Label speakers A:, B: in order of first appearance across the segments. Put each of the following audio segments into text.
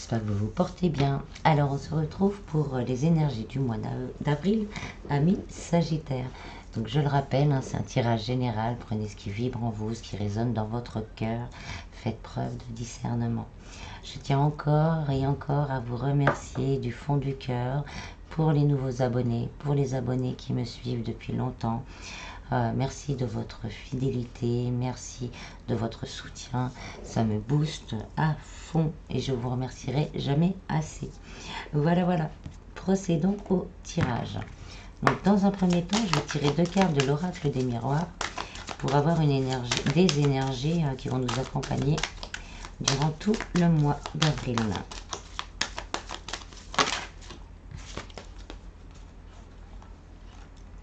A: j'espère que vous vous portez bien. Alors on se retrouve pour les énergies du mois d'avril, amis Sagittaire. Donc je le rappelle, c'est un tirage général, prenez ce qui vibre en vous, ce qui résonne dans votre cœur, faites preuve de discernement. Je tiens encore et encore à vous remercier du fond du cœur pour les nouveaux abonnés, pour les abonnés qui me suivent depuis longtemps. Merci de votre fidélité, merci de votre soutien, ça me booste à fond et je vous remercierai jamais assez. Voilà, procédons au tirage. Donc dans un premier temps, je vais tirer 2 cartes de l'oracle des miroirs pour avoir une énergie, des énergies qui vont nous accompagner durant tout le mois d'avril.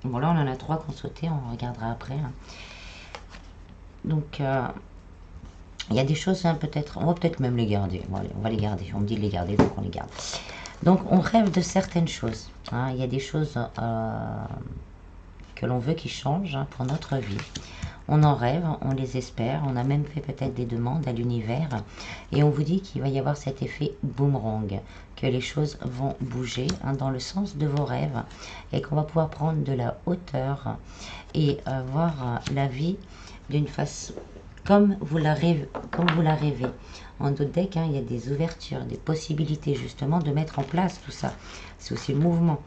A: Bon, là, on en a 3 qui ont sauté, on regardera après. Donc, il y a des choses, peut-être, on va peut-être même les garder. On va les garder, on me dit de les garder, donc on les garde. Donc, on rêve de certaines choses. Il y a des choses que l'on veut qui changent pour notre vie. On en rêve, on les espère, on a même fait peut-être des demandes à l'univers et on vous dit qu'il va y avoir cet effet boomerang, que les choses vont bouger dans le sens de vos rêves et qu'on va pouvoir prendre de la hauteur et voir la vie d'une façon comme vous la rêvez. En d'autres decks, il y a des ouvertures, des possibilités justement de mettre en place tout ça. C'est aussi le mouvement,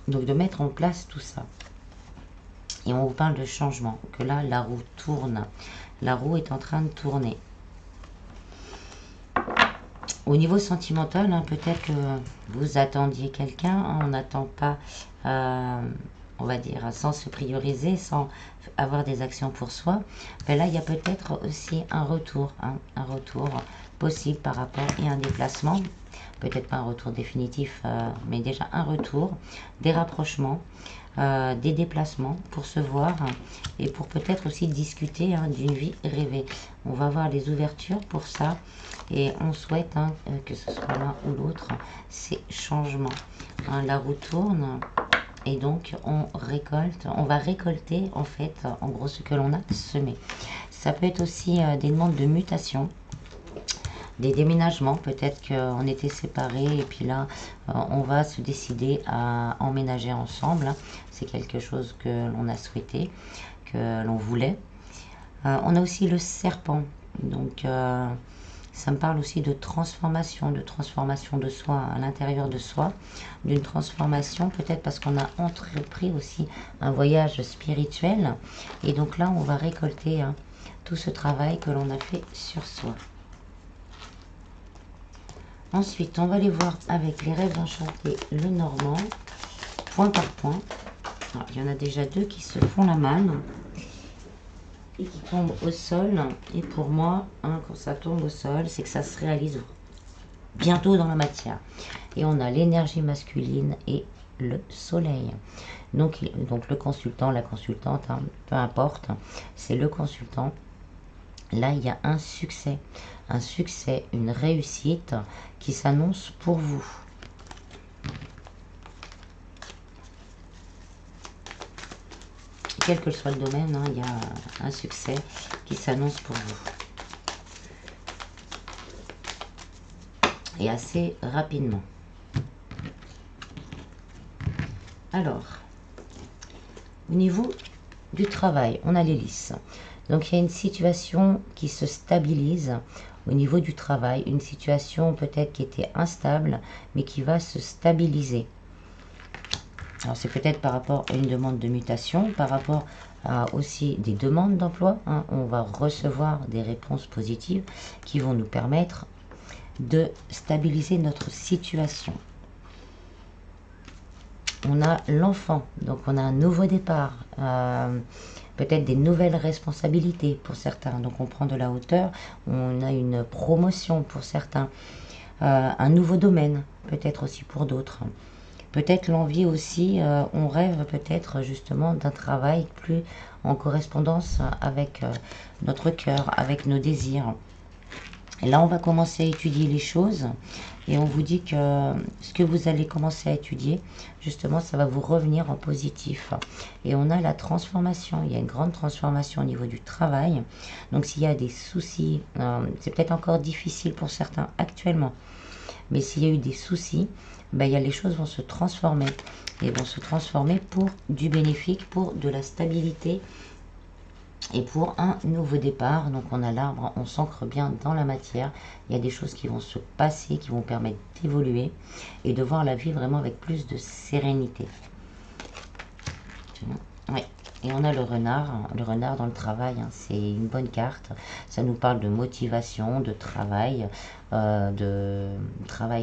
A: donc de mettre en place tout ça. Et on vous parle de changement, que là, la roue tourne. La roue est en train de tourner. Au niveau sentimental, peut-être que vous attendiez quelqu'un. On n'attend pas, on va dire, sans se prioriser, sans avoir des actions pour soi. Mais là, il y a peut-être aussi un retour possible par rapport et un déplacement. Peut-être pas un retour définitif, mais déjà un retour, des rapprochements. Des déplacements pour se voir et pour peut-être aussi discuter d'une vie rêvée. On va voir les ouvertures pour ça et on souhaite que ce soit l'un ou l'autre, ces changements. La roue tourne et donc on va récolter en fait en gros ce que l'on a semé. Ça peut être aussi des demandes de mutation, des déménagements, peut-être qu'on était séparés et puis là on va se décider à emménager ensemble. C'est quelque chose que l'on a souhaité, que l'on voulait. On a aussi le serpent, donc ça me parle aussi de transformation de soi à l'intérieur de soi, d'une transformation peut-être parce qu'on a entrepris aussi un voyage spirituel et donc là on va récolter tout ce travail que l'on a fait sur soi. Ensuite, on va aller voir avec les rêves enchantés le normand, point par point. Alors, il y en a déjà 2 qui se font la malle et qui tombent au sol. Et pour moi, quand ça tombe au sol, c'est que ça se réalise bientôt dans la matière. Et on a l'énergie masculine et le soleil. Donc le consultant, la consultante, peu importe, c'est le consultant. Là, il y a un succès, une réussite qui s'annonce pour vous. Quel que soit le domaine, il y a un succès qui s'annonce pour vous. Et assez rapidement. Alors, au niveau du travail, on a l'hélice. Donc il y a une situation qui se stabilise au niveau du travail, une situation peut-être qui était instable, mais qui va se stabiliser. Alors c'est peut-être par rapport à une demande de mutation, par rapport à aussi des demandes d'emploi. On va recevoir des réponses positives qui vont nous permettre de stabiliser notre situation. On a l'enfant, donc on a un nouveau départ, peut-être des nouvelles responsabilités pour certains, donc on prend de la hauteur, on a une promotion pour certains, un nouveau domaine, peut-être aussi pour d'autres. Peut-être l'envie aussi, on rêve peut-être justement d'un travail plus en correspondance avec notre cœur, avec nos désirs. Et là, on va commencer à étudier les choses et on vous dit que ce que vous allez commencer à étudier, justement, ça va vous revenir en positif. Et on a la transformation, il y a une grande transformation au niveau du travail. Donc, s'il y a des soucis, c'est peut-être encore difficile pour certains actuellement. Mais s'il y a eu des soucis, ben, les choses vont se transformer. Et vont se transformer pour du bénéfique, pour de la stabilité et pour un nouveau départ. Donc on a l'arbre, on s'ancre bien dans la matière. Il y a des choses qui vont se passer, qui vont permettre d'évoluer et de voir la vie vraiment avec plus de sérénité. Oui. Et on a le renard dans le travail, hein, c'est une bonne carte. Ça nous parle de motivation, de travail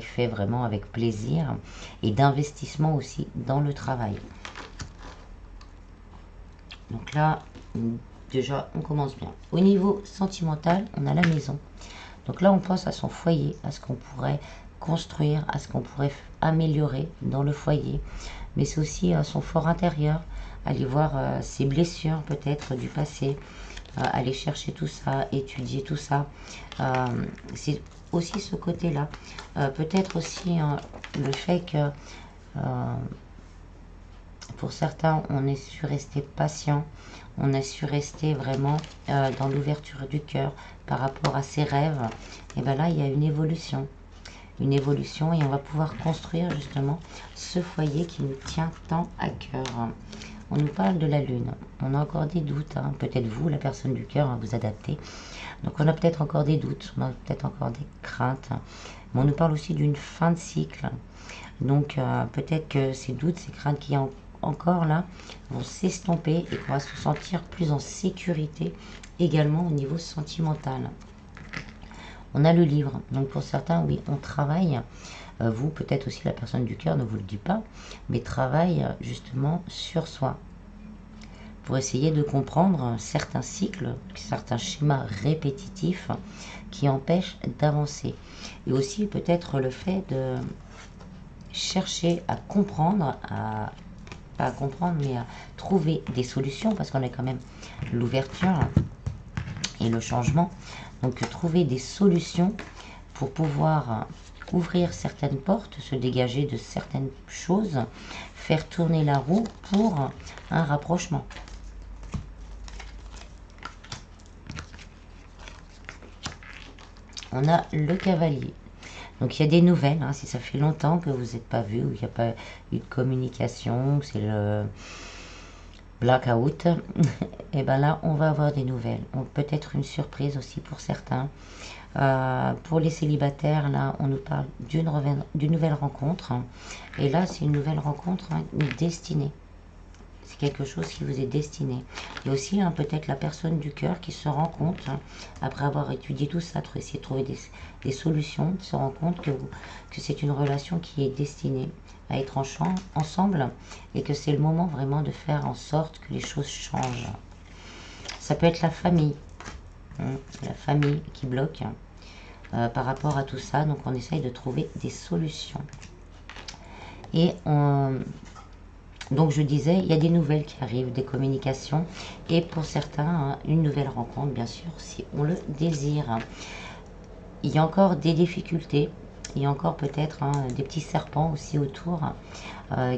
A: fait vraiment avec plaisir et d'investissement aussi dans le travail. Donc là, déjà, on commence bien. Au niveau sentimental, on a la maison. Donc là, on pense à son foyer, à ce qu'on pourrait construire, à ce qu'on pourrait améliorer dans le foyer. Mais c'est aussi son fort intérieur, aller voir ses blessures peut-être du passé, aller chercher tout ça, étudier tout ça. C'est aussi ce côté-là. Peut-être aussi le fait que pour certains, on est su rester patient, on a su rester vraiment dans l'ouverture du cœur par rapport à ses rêves. Et bien là, il y a une évolution et on va pouvoir construire justement ce foyer qui nous tient tant à cœur. On nous parle de la lune, on a encore des doutes, hein. Peut-être vous, la personne du cœur, hein, vous adaptez. Donc on a peut-être encore des doutes, on a peut-être encore des craintes, mais on nous parle aussi d'une fin de cycle. Donc peut-être que ces doutes, ces craintes qui ont encore là vont s'estomper et qu'on va se sentir plus en sécurité également au niveau sentimental. On a le livre, donc pour certains, oui, on travaille, vous, peut-être aussi la personne du cœur ne vous le dit pas, mais travaille justement sur soi, pour essayer de comprendre certains cycles, certains schémas répétitifs qui empêchent d'avancer. Et aussi peut-être le fait de chercher à comprendre, pas à comprendre, mais à trouver des solutions, parce qu'on a quand même l'ouverture et le changement. Donc trouver des solutions pour pouvoir ouvrir certaines portes, se dégager de certaines choses, faire tourner la roue pour un rapprochement. On a le cavalier. Donc il y a des nouvelles, hein, si ça fait longtemps que vous n'êtes pas vu, ou il n'y a pas eu de communication, c'est le blackout, et bien là on va avoir des nouvelles. Peut-être une surprise aussi pour certains. Pour les célibataires, là on nous parle d'une nouvelle rencontre. Et là c'est une nouvelle rencontre, hein, une destinée. C'est quelque chose qui vous est destiné. Il y a aussi peut-être la personne du cœur qui se rend compte, hein, après avoir étudié tout ça, essayer de trouver des solutions, se rend compte que c'est une relation qui est destinée à être ensemble et que c'est le moment vraiment de faire en sorte que les choses changent. Ça peut être la famille qui bloque par rapport à tout ça, donc on essaye de trouver des solutions. Et donc je disais, il y a des nouvelles qui arrivent, des communications, et pour certains, hein, une nouvelle rencontre, bien sûr, si on le désire. Il y a encore des difficultés, il y a encore peut-être des petits serpents aussi autour,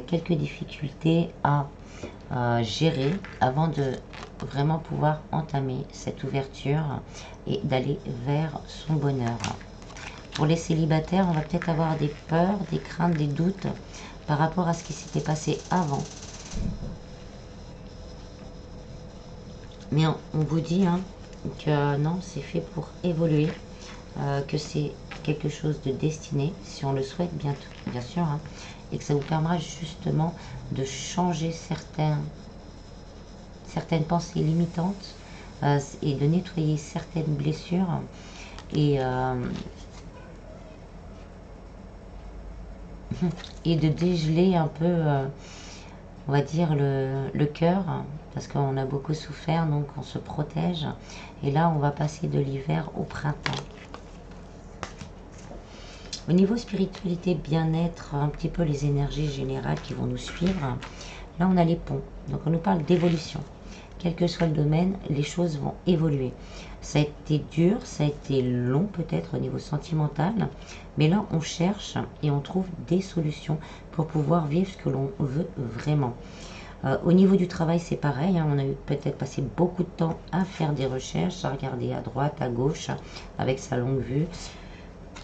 A: quelques difficultés à gérer avant de vraiment pouvoir entamer cette ouverture et d'aller vers son bonheur. Pour les célibataires, on va peut-être avoir des peurs, des craintes, des doutes par rapport à ce qui s'était passé avant. Mais on vous dit que non, c'est fait pour évoluer, que c'est quelque chose de destiné, si on le souhaite bien sûr, et que ça vous permettra justement de changer certaines pensées limitantes et de nettoyer certaines blessures et de dégeler un peu, on va dire, le cœur, parce qu'on a beaucoup souffert, donc on se protège. Et là, on va passer de l'hiver au printemps. Au niveau spiritualité, bien-être, un petit peu les énergies générales qui vont nous suivre. Là, on a les ponts. Donc, on nous parle d'évolution. Quel que soit le domaine, les choses vont évoluer. Ça a été dur, ça a été long peut-être au niveau sentimental, mais là on cherche et on trouve des solutions pour pouvoir vivre ce que l'on veut vraiment. Au niveau du travail, c'est pareil, on a peut-être passé beaucoup de temps à faire des recherches, à regarder à droite, à gauche, avec sa longue vue,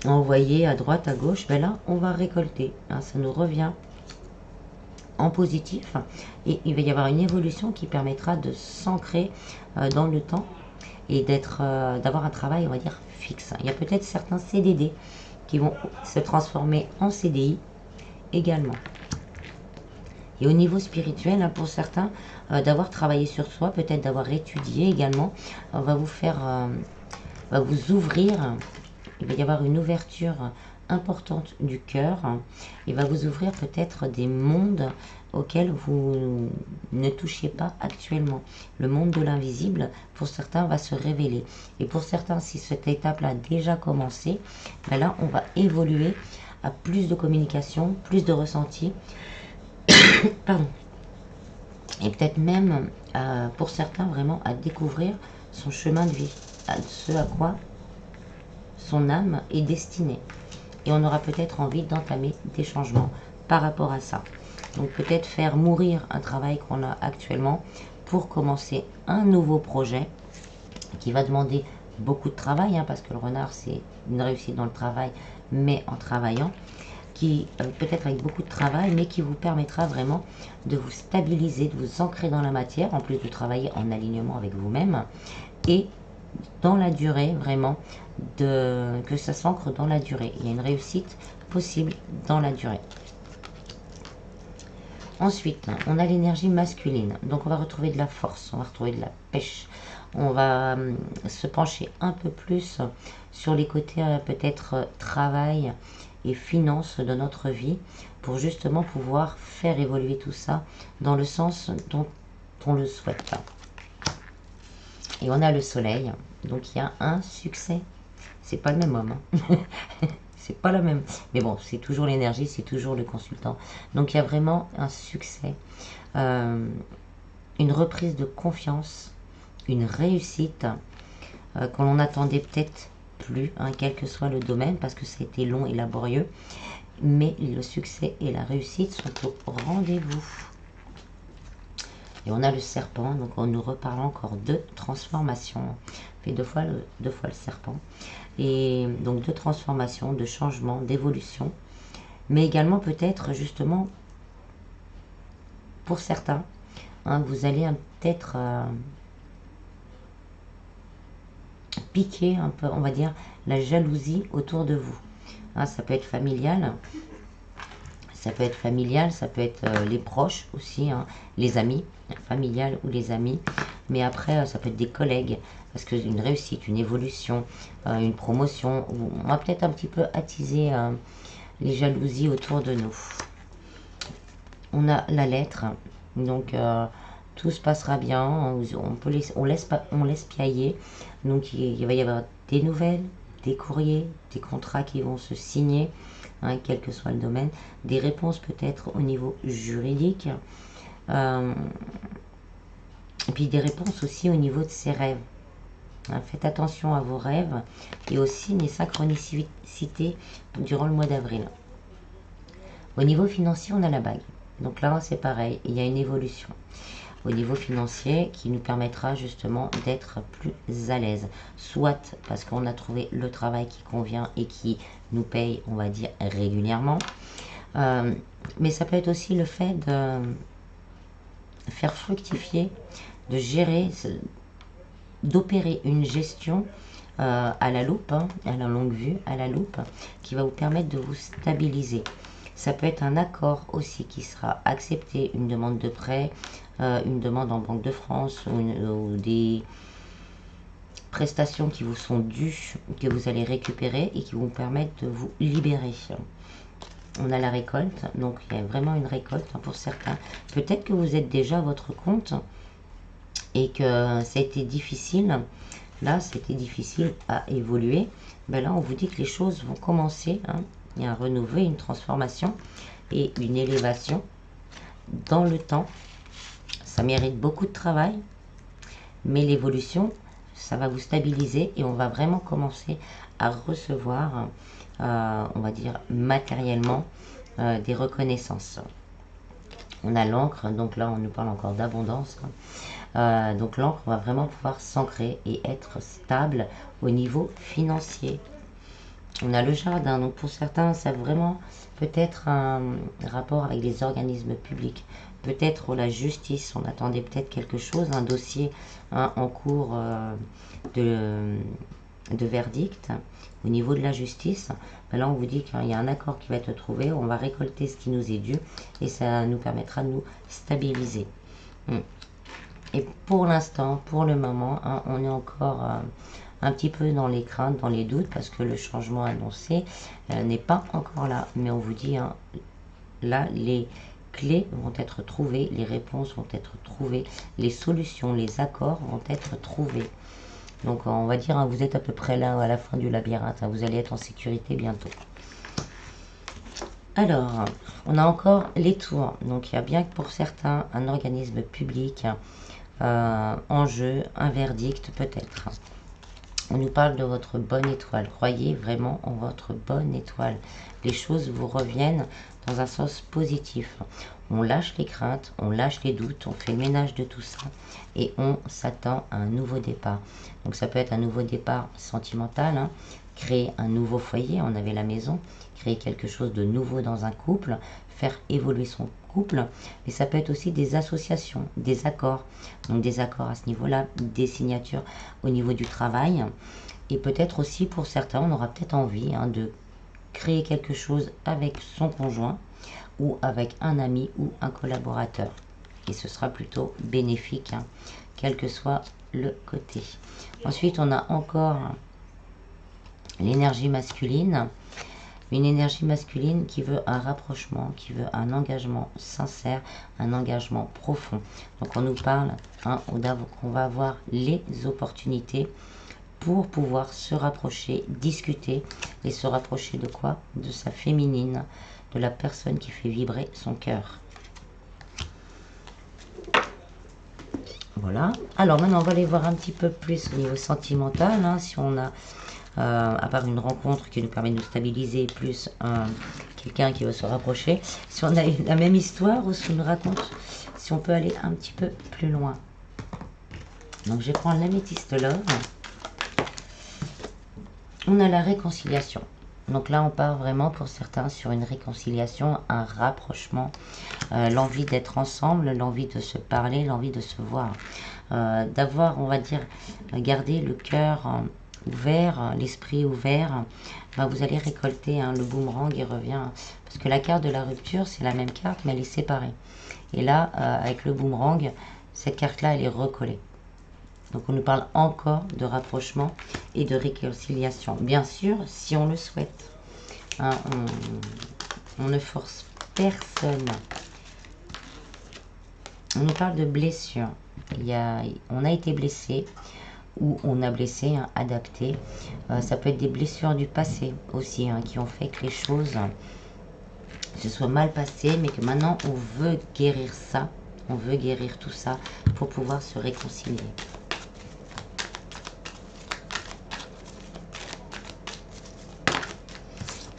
A: envoyé à droite, à gauche, ben là, on va récolter. Hein, ça nous revient en positif et il va y avoir une évolution qui permettra de s'ancrer dans le temps et d'avoir un travail, on va dire, fixe. Il y a peut-être certains CDD qui vont se transformer en CDI également. Et au niveau spirituel, hein, pour certains, d'avoir travaillé sur soi, peut-être d'avoir étudié également, va vous faire, va vous ouvrir. Il va y avoir une ouverture importante du cœur. Il va vous ouvrir peut-être des mondes auxquels vous ne touchez pas actuellement. Le monde de l'invisible, pour certains, va se révéler. Et pour certains, si cette étape-là a déjà commencé, ben là, on va évoluer à plus de communication, plus de ressenti. Pardon. Et peut-être même, pour certains, vraiment à découvrir son chemin de vie, ce à quoi son âme est destinée. Et on aura peut-être envie d'entamer des changements par rapport à ça. Donc peut-être faire mourir un travail qu'on a actuellement pour commencer un nouveau projet qui va demander beaucoup de travail, hein, parce que le renard, c'est une réussite dans le travail, mais en travaillant, qui peut-être avec beaucoup de travail, mais qui vous permettra vraiment de vous stabiliser, de vous ancrer dans la matière, en plus de travailler en alignement avec vous-même, et dans la durée, vraiment, que ça s'ancre dans la durée. Il y a une réussite possible dans la durée. Ensuite, on a l'énergie masculine. Donc, on va retrouver de la force, on va retrouver de la pêche. On va se pencher un peu plus sur les côtés peut-être travail et finances de notre vie pour justement pouvoir faire évoluer tout ça dans le sens dont on le souhaite. Et on a le soleil, donc il y a un succès. C'est pas le même homme, hein. C'est pas la même. Mais bon, c'est toujours l'énergie, c'est toujours le consultant. Donc il y a vraiment un succès, une reprise de confiance, une réussite qu'on n'en attendait peut-être plus, hein, quel que soit le domaine, parce que c'était long et laborieux. Mais le succès et la réussite sont au rendez-vous. Et on a le serpent, donc on nous reparle encore de transformation. On fait deux fois le serpent. Et donc de transformation, de changement, d'évolution. Mais également peut-être justement, pour certains, hein, vous allez peut-être piquer un peu, on va dire, la jalousie autour de vous. Hein, ça peut être familial. Ça peut être familial, ça peut être les proches aussi, hein, les amis, familial ou les amis. Mais après, ça peut être des collègues, parce qu'une réussite, une évolution, une promotion, on va peut-être un petit peu attiser les jalousies autour de nous. On a la lettre, donc tout se passera bien, on laisse piailler. Donc il va y avoir des nouvelles, des courriers, des contrats qui vont se signer. Hein, quel que soit le domaine, des réponses peut-être au niveau juridique, et puis des réponses aussi au niveau de ses rêves. Hein, faites attention à vos rêves et aussi les synchronicités durant le mois d'avril. Au niveau financier, on a la bague. Donc là, c'est pareil, il y a une évolution au niveau financier qui nous permettra justement d'être plus à l'aise. Soit parce qu'on a trouvé le travail qui convient et qui nous paye, on va dire, régulièrement. Mais ça peut être aussi le fait de faire fructifier, de gérer, d'opérer une gestion à la loupe, hein, à la longue vue, à la loupe, qui va vous permettre de vous stabiliser. Ça peut être un accord aussi qui sera accepté, une demande de prêt, une demande en Banque de France ou des prestations qui vous sont dues, que vous allez récupérer et qui vont vous permettre de vous libérer. On a la récolte, donc il y a vraiment une récolte pour certains. Peut-être que vous êtes déjà à votre compte et que ça a été difficile. Là, c'était difficile à évoluer. Ben là, on vous dit que les choses vont commencer. Hein. Il y a un renouveau, une transformation et une élévation dans le temps. Ça mérite beaucoup de travail, mais l'évolution, ça va vous stabiliser et on va vraiment commencer à recevoir, on va dire matériellement, des reconnaissances. On a l'encre, donc là on nous parle encore d'abondance. Donc l'encre va vraiment pouvoir s'ancrer et être stable au niveau financier. On a le jardin, donc pour certains, ça a vraiment peut-être un rapport avec les organismes publics. Peut-être la justice, on attendait peut-être quelque chose, un dossier en cours de, de verdict au niveau de la justice. Ben là, on vous dit qu'il y a un accord qui va être trouvé, on va récolter ce qui nous est dû et ça nous permettra de nous stabiliser. Et pour l'instant, pour le moment, on est encore un petit peu dans les craintes, dans les doutes, parce que le changement annoncé n'est pas encore là. Mais on vous dit, là, les clés vont être trouvées, les réponses vont être trouvées, les solutions, les accords vont être trouvés. Donc on va dire, vous êtes à peu près là à la fin du labyrinthe, vous allez être en sécurité bientôt. Alors, on a encore les tours. Donc il y a bien que pour certains, un organisme public, en jeu, un verdict peut-être. On nous parle de votre bonne étoile. Croyez vraiment en votre bonne étoile. Les choses vous reviennent dans un sens positif. On lâche les craintes, on lâche les doutes, on fait le ménage de tout ça et on s'attend à un nouveau départ. Donc ça peut être un nouveau départ sentimental, créer un nouveau foyer, on avait la maison, créer quelque chose de nouveau dans un couple, faire évoluer son couple, mais ça peut être aussi des associations, des accords, donc des accords à ce niveau-là, des signatures au niveau du travail, et peut-être aussi pour certains, on aura peut-être envie de créer quelque chose avec son conjoint, ou avec un ami ou un collaborateur, et ce sera plutôt bénéfique, quel que soit le côté. Ensuite, on a encore l'énergie masculine. Une énergie masculine qui veut un rapprochement, qui veut un engagement sincère, un engagement profond. Donc on nous parle, qu'on va avoir les opportunités pour pouvoir se rapprocher, discuter et se rapprocher de quoi? De sa féminine, de la personne qui fait vibrer son cœur. Voilà. Alors maintenant on va aller voir un petit peu plus au niveau sentimental, si on a à part une rencontre qui nous permet de nous stabiliser, plus quelqu'un qui va se rapprocher. Si on a la même histoire ou si on nous raconte, si on peut aller un petit peu plus loin. Donc je vais prendre l'améthyste love. On a la réconciliation. Donc là on part vraiment pour certains sur une réconciliation, un rapprochement, l'envie d'être ensemble, l'envie de se parler, l'envie de se voir. D'avoir, on va dire, garder le cœur ouvert, l'esprit ouvert, vous allez récolter le boomerang, il revient. Parce que la carte de la rupture, c'est la même carte, mais elle est séparée. Et là, avec le boomerang, cette carte-là, elle est recollée. Donc on nous parle encore de rapprochement et de réconciliation. Bien sûr, si on le souhaite. On ne force personne. On nous parle de blessure. On a été blessé, ou on a blessé, adapté. Ça peut être des blessures du passé aussi, qui ont fait que les choses se soient mal passées, mais que maintenant on veut guérir ça, on veut guérir tout ça pour pouvoir se réconcilier.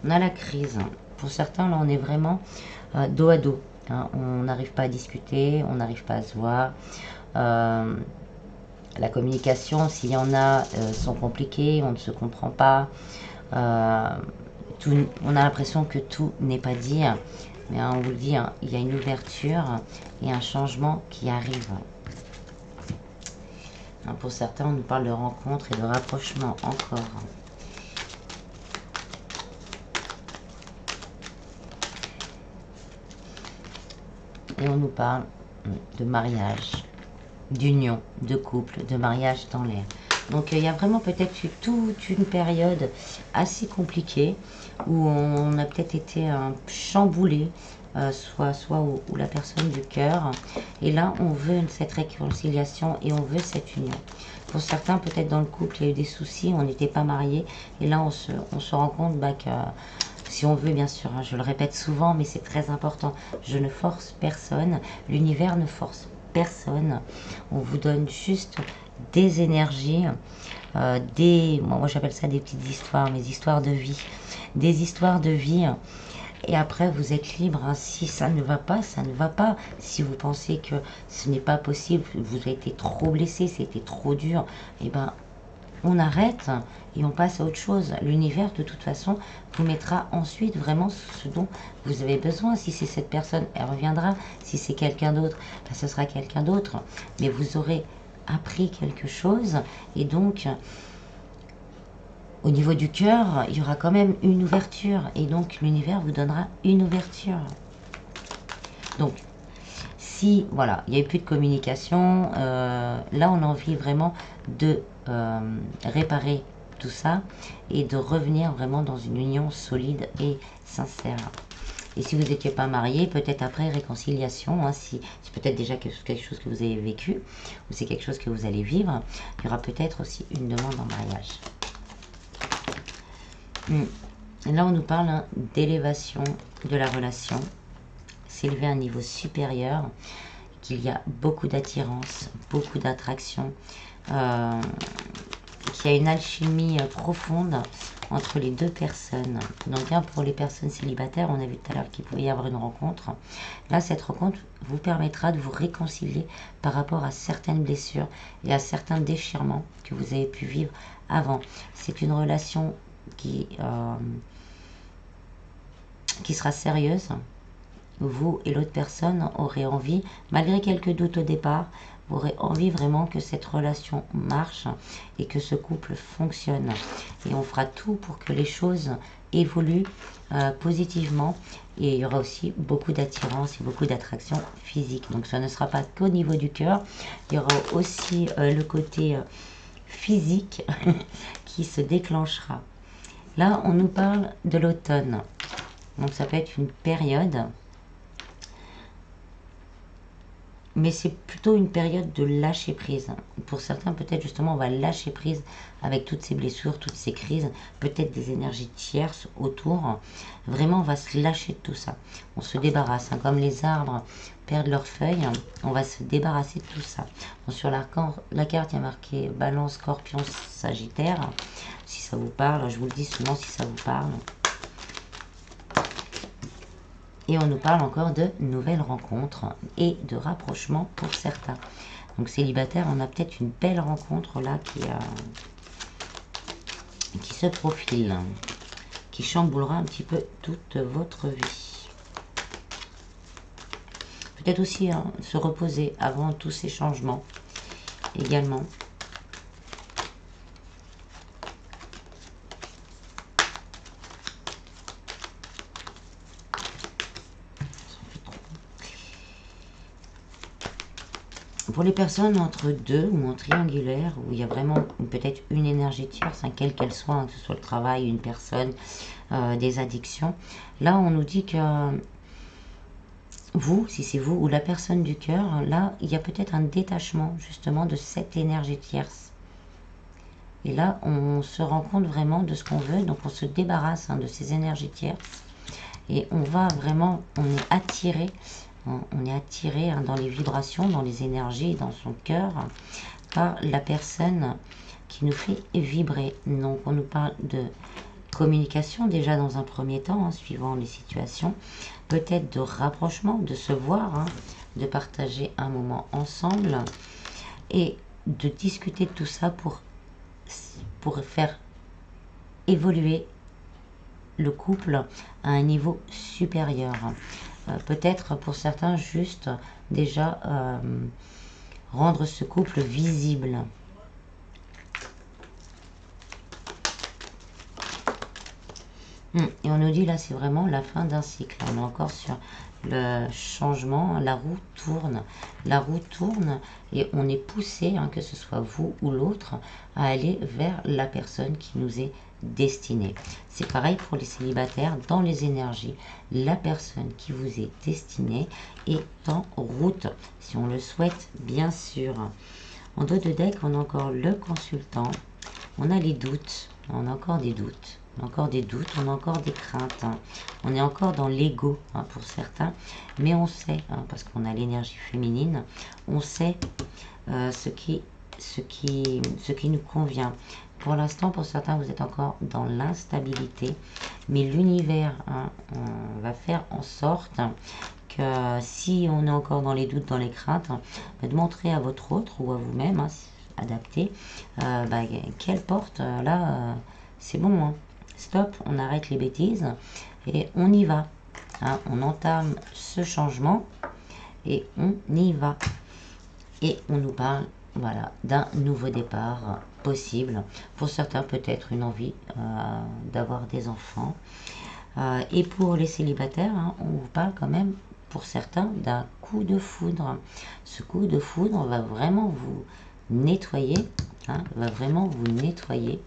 A: On a la crise. Pour certains, là, on est vraiment dos à dos. On n'arrive pas à discuter, on n'arrive pas à se voir. La communication, s'il y en a, sont compliquées, on ne se comprend pas. On a l'impression que tout n'est pas dit. Mais on vous le dit, il y a une ouverture et un changement qui arrive. Pour certains, on nous parle de rencontre et de rapprochement encore. Et on nous parle de mariage, d'union, de couple, de mariage dans l'air. Donc il y a vraiment peut-être eu toute une période assez compliquée où on a peut-être été chamboulé, soit où la personne du cœur. Et là, on veut cette réconciliation et on veut cette union. Pour certains, peut-être dans le couple, il y a eu des soucis, on n'était pas mariés. Et là, on se rend compte que si on veut, bien sûr, je le répète souvent, mais c'est très important, je ne force personne, l'univers ne force personne, on vous donne juste des énergies, moi j'appelle ça des petites histoires, mes histoires de vie, des histoires de vie, et après vous êtes libre, si ça ne va pas, ça ne va pas, si vous pensez que ce n'est pas possible, vous avez été trop blessé, c'était trop dur, et on arrête et on passe à autre chose. L'univers, de toute façon, vous mettra ensuite vraiment ce dont vous avez besoin. Si c'est cette personne, elle reviendra. Si c'est quelqu'un d'autre, ben, ce sera quelqu'un d'autre. Mais vous aurez appris quelque chose. Et donc, au niveau du cœur, il y aura quand même une ouverture. Et donc, l'univers vous donnera une ouverture. Donc, si, voilà, il n'y a eu plus de communication, là, on a envie vraiment de réparer tout ça et de revenir vraiment dans une union solide et sincère. Et si vous n'étiez pas marié, peut-être après réconciliation, hein, si c'est peut-être déjà quelque chose que vous avez vécu, ou c'est quelque chose que vous allez vivre, il y aura peut-être aussi une demande en mariage. Là, on nous parle hein, d'élévation de la relation, s'élever à un niveau supérieur, qu'il y a beaucoup d'attirance, beaucoup d'attraction, qu'il y a une alchimie profonde entre les deux personnes. Donc bien pour les personnes célibataires, on a vu tout à l'heure qu'il pouvait y avoir une rencontre. Là, cette rencontre vous permettra de vous réconcilier par rapport à certaines blessures et à certains déchirements que vous avez pu vivre avant. C'est une relation qui sera sérieuse. Vous et l'autre personne aurez envie, malgré quelques doutes au départ, vous aurez envie vraiment que cette relation marche et que ce couple fonctionne. Et on fera tout pour que les choses évoluent positivement. Et il y aura aussi beaucoup d'attirance et beaucoup d'attraction physique. Donc ça ne sera pas qu'au niveau du cœur, il y aura aussi le côté physique qui se déclenchera. Là, on nous parle de l'automne. Donc ça peut être une période, mais c'est plutôt une période de lâcher prise. Pour certains, peut-être justement, on va lâcher prise avec toutes ces blessures, toutes ces crises, peut-être des énergies tierces autour. Vraiment, on va se lâcher de tout ça. On se débarrasse, hein, comme les arbres perdent leurs feuilles, on va se débarrasser de tout ça. Bon, sur la carte, il y a marqué Balance, Scorpion, Sagittaire. Si ça vous parle, je vous le dis seulement si ça vous parle. Et on nous parle encore de nouvelles rencontres et de rapprochements pour certains. Donc célibataire, on a peut-être une belle rencontre là qui se profile, qui chamboulera un petit peu toute votre vie. Peut-être aussi hein, se reposer avant tous ces changements également. Pour les personnes entre deux ou en triangulaire, où il y a vraiment peut-être une énergie tierce, hein, quelle qu'elle soit, hein, que ce soit le travail, une personne, des addictions, là on nous dit que vous, si c'est vous ou la personne du cœur, là il y a peut-être un détachement justement de cette énergie tierce. Et là on se rend compte vraiment de ce qu'on veut, donc on se débarrasse hein, de ces énergies tierces et on va vraiment, on est attiré. On est attiré hein, dans les vibrations, dans les énergies, dans son cœur, par la personne qui nous fait vibrer. Donc on nous parle de communication déjà dans un premier temps, hein, suivant les situations. Peut-être de rapprochement, de se voir, hein, de partager un moment ensemble et de discuter de tout ça pour faire évoluer le couple à un niveau supérieur. Peut-être pour certains juste déjà rendre ce couple visible. Et on nous dit là c'est vraiment la fin d'un cycle. On est encore sur le changement, la roue tourne et on est poussé, hein, que ce soit vous ou l'autre, à aller vers la personne qui nous est destinée. C'est pareil pour les célibataires, dans les énergies, la personne qui vous est destinée est en route, si on le souhaite bien sûr. En dos de deck, on a encore le consultant, on a les doutes, on a encore des doutes. On a encore des doutes, on a encore des craintes, hein. On est encore dans l'ego hein, pour certains, mais on sait, hein, parce qu'on a l'énergie féminine, on sait ce qui nous convient. Pour l'instant, pour certains, vous êtes encore dans l'instabilité, mais l'univers hein, va faire en sorte que si on est encore dans les doutes, dans les craintes, de montrer à votre autre ou à vous-même, hein, adapté, quelle porte, là, c'est bon, hein. Stop, on arrête les bêtises et on y va. Hein, on entame ce changement et on y va. Et on nous parle, voilà, d'un nouveau départ possible. Pour certains, peut-être une envie d'avoir des enfants. Et pour les célibataires, hein, on vous parle quand même, pour certains, d'un coup de foudre. Ce coup de foudre va vraiment vous nettoyer, hein, va vraiment vous nettoyer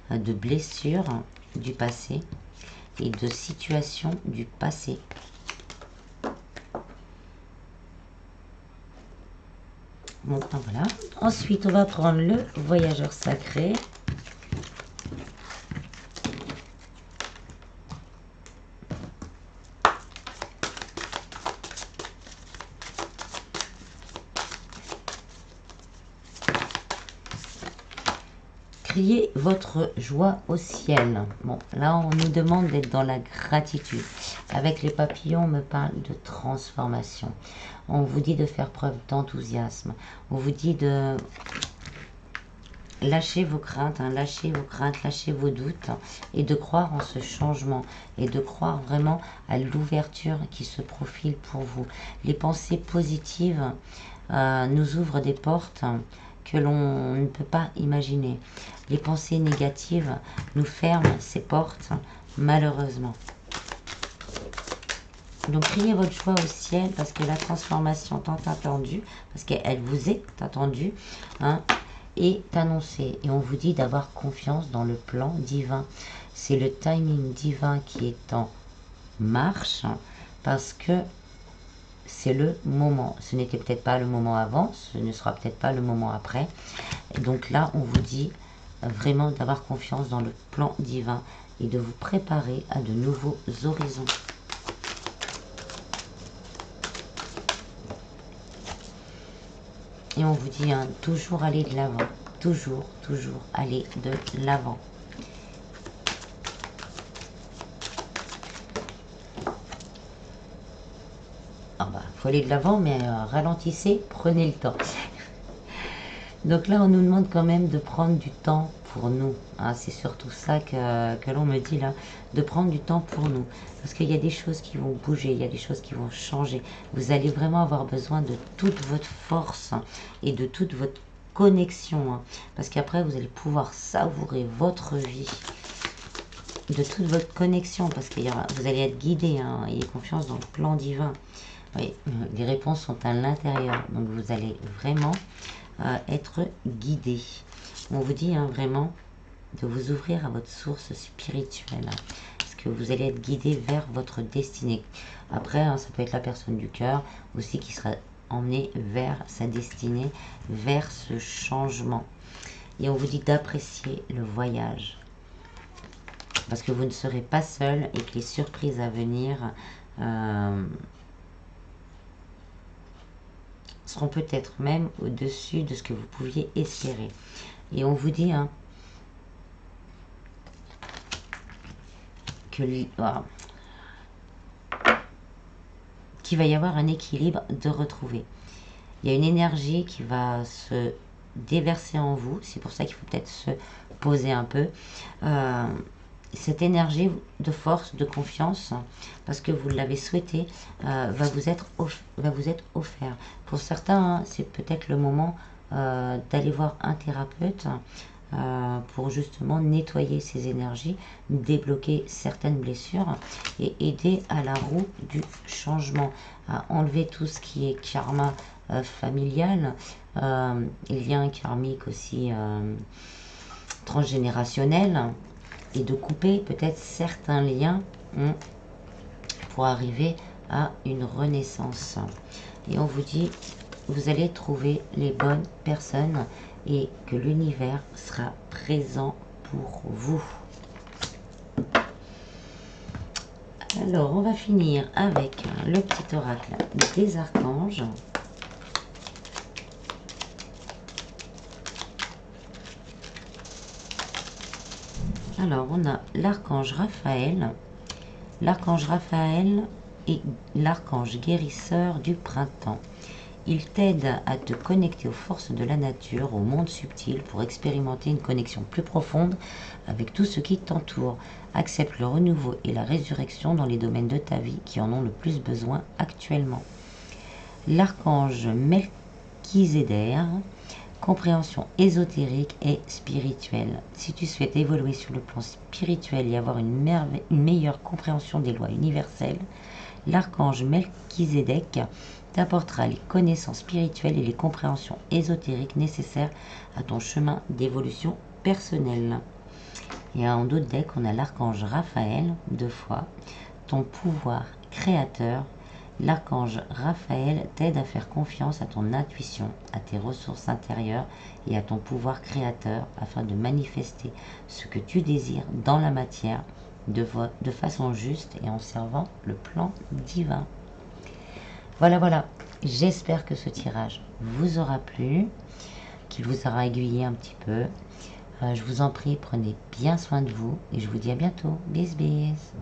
A: de blessures du passé et de situations du passé. Bon, voilà. Ensuite, on va prendre le voyageur sacré. Criez votre joie au ciel. Bon, là, on nous demande d'être dans la gratitude. Avec les papillons, on me parle de transformation. On vous dit de faire preuve d'enthousiasme. On vous dit de lâcher vos craintes, hein, lâcher vos doutes et de croire en ce changement et de croire vraiment à l'ouverture qui se profile pour vous. Les pensées positives nous ouvrent des portes que l'on ne peut pas imaginer. Les pensées négatives nous ferment ces portes, malheureusement. Donc, criez votre joie au ciel parce que la transformation tant attendue, parce qu'elle vous est attendue, hein, est annoncée. Et on vous dit d'avoir confiance dans le plan divin. C'est le timing divin qui est en marche parce que c'est le moment. Ce n'était peut-être pas le moment avant, ce ne sera peut-être pas le moment après. Et donc là, on vous dit vraiment d'avoir confiance dans le plan divin et de vous préparer à de nouveaux horizons. Et on vous dit, hein, toujours aller de l'avant. Toujours aller de l'avant. Faut aller de l'avant, mais ralentissez, prenez le temps. Donc là, on nous demande quand même de prendre du temps pour nous. Hein, c'est surtout ça que l'on me dit là, de prendre du temps pour nous. Parce qu'il y a des choses qui vont bouger, il y a des choses qui vont changer. Vous allez vraiment avoir besoin de toute votre force et de toute votre connexion. Hein, parce qu'après, vous allez pouvoir savourer votre vie de toute votre connexion. Parce que vous allez être guidé. Hein, ayez confiance dans le plan divin. Oui, les réponses sont à l'intérieur. Donc, vous allez vraiment être guidé. On vous dit vraiment de vous ouvrir à votre source spirituelle. Parce que vous allez être guidé vers votre destinée. Après, ça peut être la personne du cœur aussi qui sera emmenée vers sa destinée, vers ce changement. Et on vous dit d'apprécier le voyage. Parce que vous ne serez pas seul et que les surprises à venir seront peut-être même au-dessus de ce que vous pouviez espérer. Et on vous dit qu'il va y avoir un équilibre de retrouver. Il y a une énergie qui va se déverser en vous. C'est pour ça qu'il faut peut-être se poser un peu. Cette énergie de force, de confiance, parce que vous l'avez souhaité, va vous être offert. Pour certains, c'est peut-être le moment d'aller voir un thérapeute pour justement nettoyer ces énergies, débloquer certaines blessures et aider à la roue du changement, à enlever tout ce qui est karma familial, lien karmique aussi transgénérationnel, et de couper peut-être certains liens pour arriver à une renaissance. Et on vous dit, vous allez trouver les bonnes personnes et que l'univers sera présent pour vous. Alors, on va finir avec le petit oracle des archanges. Alors, on a l'archange Raphaël et l'archange guérisseur du printemps. Il t'aide à te connecter aux forces de la nature, au monde subtil, pour expérimenter une connexion plus profonde avec tout ce qui t'entoure. Accepte le renouveau et la résurrection dans les domaines de ta vie qui en ont le plus besoin actuellement. L'archange Melchizedek, compréhension ésotérique et spirituelle. Si tu souhaites évoluer sur le plan spirituel et avoir une meilleure compréhension des lois universelles, l'archange Melchizedek t'apportera les connaissances spirituelles et les compréhensions ésotériques nécessaires à ton chemin d'évolution personnelle. Et en d'autres decks, on a l'archange Raphaël, 2 fois, ton pouvoir créateur. L'archange Raphaël t'aide à faire confiance à ton intuition, à tes ressources intérieures et à ton pouvoir créateur afin de manifester ce que tu désires dans la matière de façon juste et en servant le plan divin. Voilà, j'espère que ce tirage vous aura plu, qu'il vous aura aiguillé un petit peu. Je vous en prie, prenez bien soin de vous et je vous dis à bientôt. Bis bis.